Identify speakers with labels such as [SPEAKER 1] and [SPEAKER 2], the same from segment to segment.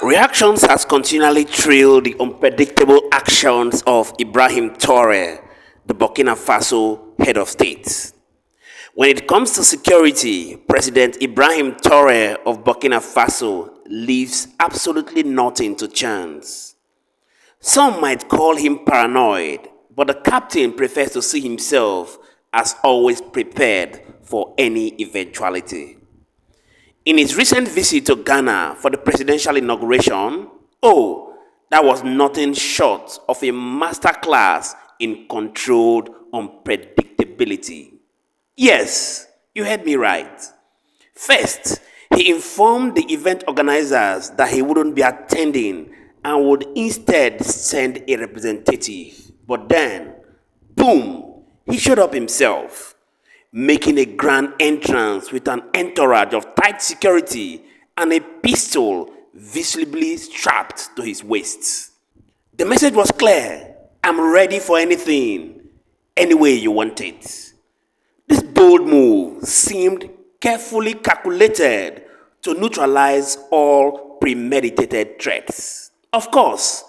[SPEAKER 1] Reactions has continually trailed the unpredictable actions of Ibrahim Traore, the Burkina Faso head of state. When it comes to security, President Ibrahim Traore of Burkina Faso leaves absolutely nothing to chance. Some might call him paranoid, but the captain prefers to see himself as always prepared for any eventuality. In his recent visit to Ghana for the presidential inauguration, that was nothing short of a masterclass in controlled unpredictability. Yes, you heard me right. First, he informed the event organizers that he wouldn't be attending and would instead send a representative. But then, boom, he showed up himself, making a grand entrance with an entourage of tight security and a pistol visibly strapped to his waist. The message was clear: I'm ready for anything, any way you want it. This bold move seemed carefully calculated to neutralize all premeditated threats. Of course,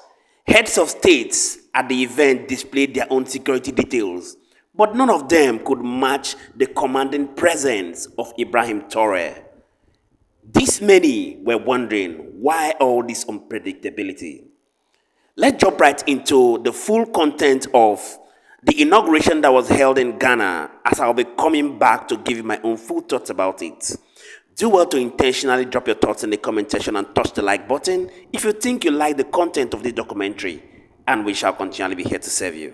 [SPEAKER 1] heads of states at the event displayed their own security details, but none of them could match the commanding presence of Ibrahim Traore. This many were wondering why all this unpredictability. Let's jump right into the full content of the inauguration that was held in Ghana, as I'll be coming back to give you my own full thoughts about it. Do well to intentionally drop your thoughts in the comment section and touch the like button if you think you like the content of the documentary, and we shall continually be here to serve you.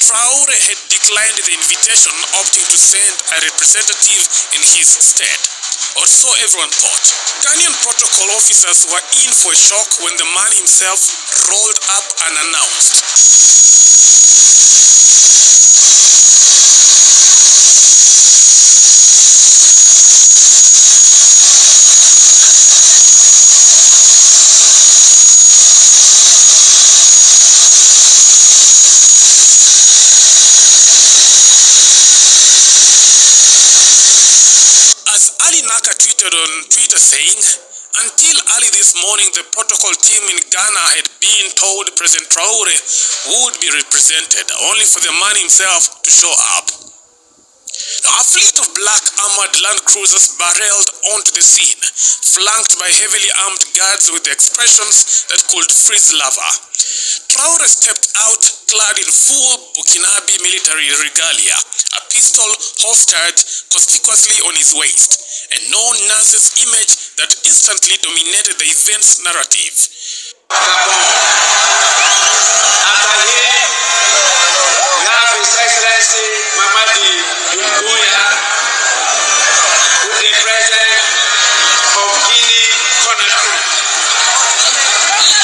[SPEAKER 2] Traore had declined the invitation, opting to send a representative in his stead, or so everyone thought. Ghanaian protocol officers were in for a shock when the man himself rolled up unannounced. On Twitter saying, until early this morning, the protocol team in Ghana had been told President Traore would be represented, only for the man himself to show up. Now, a fleet of black armored land cruisers barreled onto the scene, flanked by heavily armed guards with expressions that could freeze lava. Traore stepped out clad in full Burkinabe military regalia, a pistol holstered conspicuously on his waist, a no-nonsense image that instantly dominated the event's narrative.
[SPEAKER 3] After him, we have His Excellency Nnamdi, who is the President of Guinea Conakry.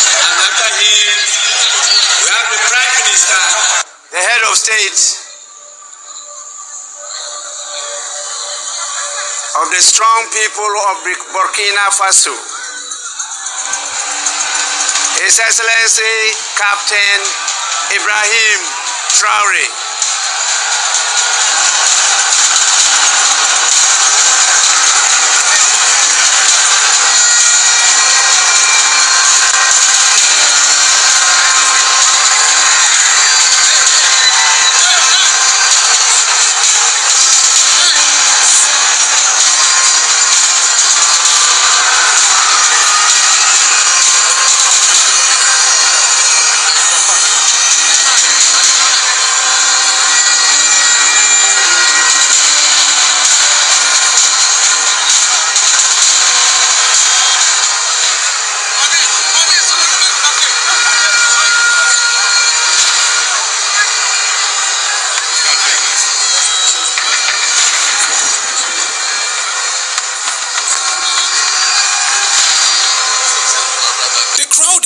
[SPEAKER 3] And after him, we have the Prime Minister, the head of state of the strong people of Burkina Faso, His Excellency Captain Ibrahim Traore.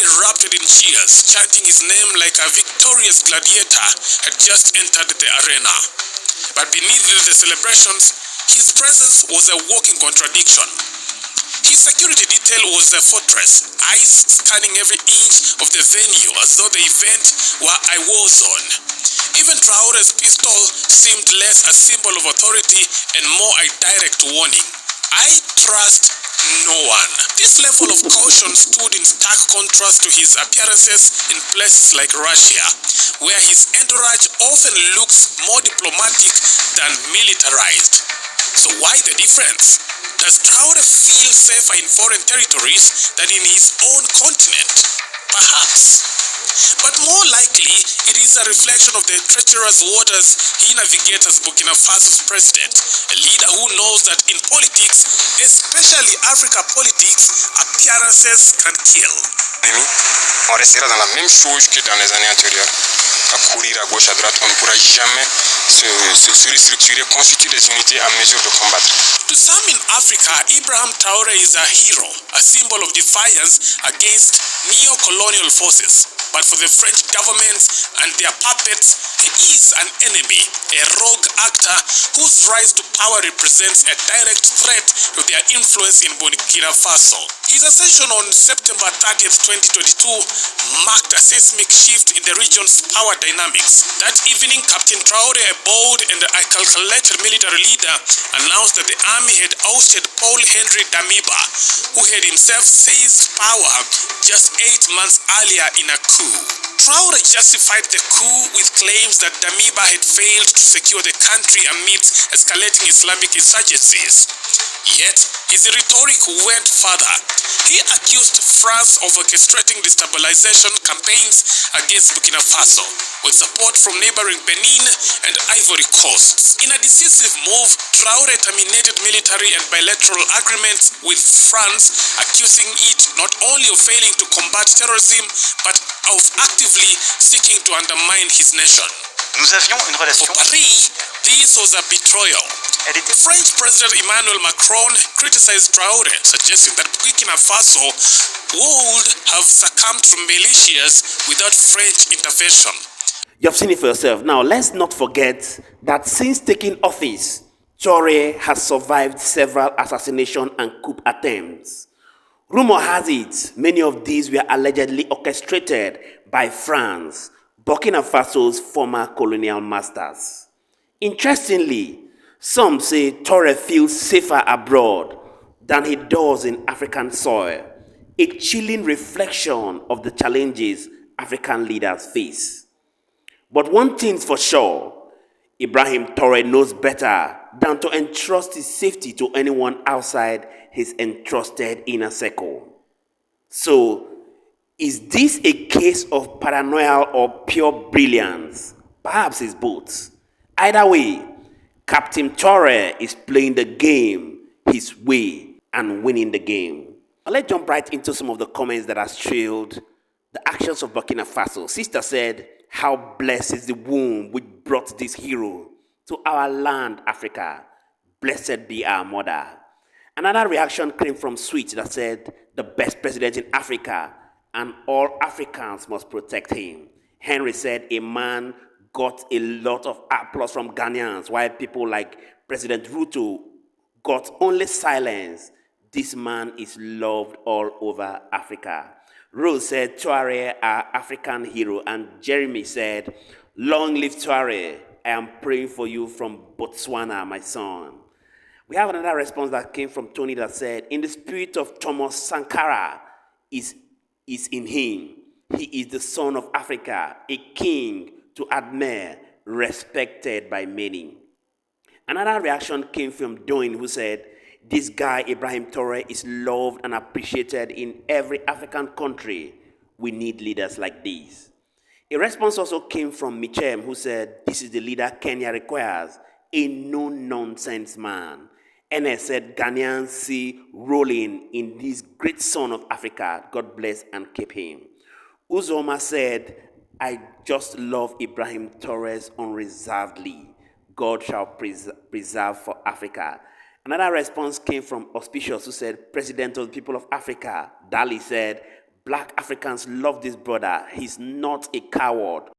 [SPEAKER 2] Erupted in cheers, chanting his name like a victorious gladiator had just entered the arena. But beneath the celebrations, his presence was a walking contradiction. His security detail was a fortress, eyes scanning every inch of the venue as though the event were a war zone. Even Traore's pistol seemed less a symbol of authority and more a direct warning. I trust no one. This level of caution stood in stark contrast to his appearances in places like Russia, where his entourage often looks more diplomatic than militarized. So why the difference? Does Traore feel safer in foreign territories than in his own continent? Perhaps. But more likely, it is a reflection of the treacherous waters he navigates as Burkina Faso's president, a leader who knows that in politics, especially Africa politics, appearances can kill.
[SPEAKER 4] On restera dans la même chose que dans les années antérieures, à courir à gauche, à droite, on ne pourra jamais se restructurer, constituer des unités en mesure de combattre.
[SPEAKER 2] To some in Africa, Ibrahim Traore is a hero, a symbol of defiance against neo-colonial forces. But for the French government and their puppets, he is an enemy, a rogue actor whose rise to power represents a direct threat to their influence in Burkina Faso. His ascension on September 30th, 2022 marked a seismic shift in the region's power dynamics. That evening, Captain Traore, a bold and a calculated military leader, announced that the army had ousted Paul Henry Damiba, who had himself seized power just 8 months earlier in a coup. Traore justified the coup with claims that Damiba had failed to secure the country amidst escalating Islamic insurgencies. Yet, his rhetoric went further. He accused France of orchestrating destabilization campaigns against Burkina Faso, with support from neighboring Benin and Ivory Coast. In a decisive move, Traore terminated military and bilateral agreements with France, accusing it not only of failing to combat terrorism, but of actively seeking to undermine his nation.
[SPEAKER 5] Nous avions une relation.
[SPEAKER 2] For Paris, this was a betrayal. French President Emmanuel Macron criticized Traore, suggesting that Burkina Faso would have succumbed to militias without French intervention.
[SPEAKER 1] You've seen it for yourself. Now, let's not forget that since taking office, Traore has survived several assassination and coup attempts. Rumor has it many of these were allegedly orchestrated by France, Burkina Faso's former colonial masters. Interestingly, some say Traore feels safer abroad than he does in African soil, a chilling reflection of the challenges African leaders face. But one thing's for sure, Ibrahim Traore knows better than to entrust his safety to anyone outside his entrusted inner circle. So, is this a case of paranoia or pure brilliance? Perhaps it's both. Either way, Captain Traore is playing the game his way and winning the game. Now let's jump right into some of the comments that have trailed the actions of Burkina Faso. Sister said, "How blessed is the womb which brought this hero to our land, Africa. Blessed be our mother." Another reaction came from Sweet that said, "The best president in Africa, and all Africans must protect him." Henry said, "A man got a lot of applause from Ghanaians, while people like President Ruto got only silence. This man is loved all over Africa." Rose said, "Traore, our African hero." And Jeremy said, "Long live Traore. I am praying for you from Botswana, my son." We have another response that came from Tony that said, "In the spirit of Thomas Sankara is in him. He is the son of Africa, a king to admire, respected by many." Another reaction came from Doin, who said, "This guy, Ibrahim Traore, is loved and appreciated in every African country. We need leaders like this." A response also came from Michem, who said, "This is the leader Kenya requires, a no-nonsense man." NS said, "Ghanaians see rolling in this great son of Africa. God bless and keep him." Uzoma said, "I just love Ibrahim Traore unreservedly. God shall preserve for Africa." Another response came from Auspicious, who said, "President of the people of Africa." Dali said, "Black Africans love this brother. He's not a coward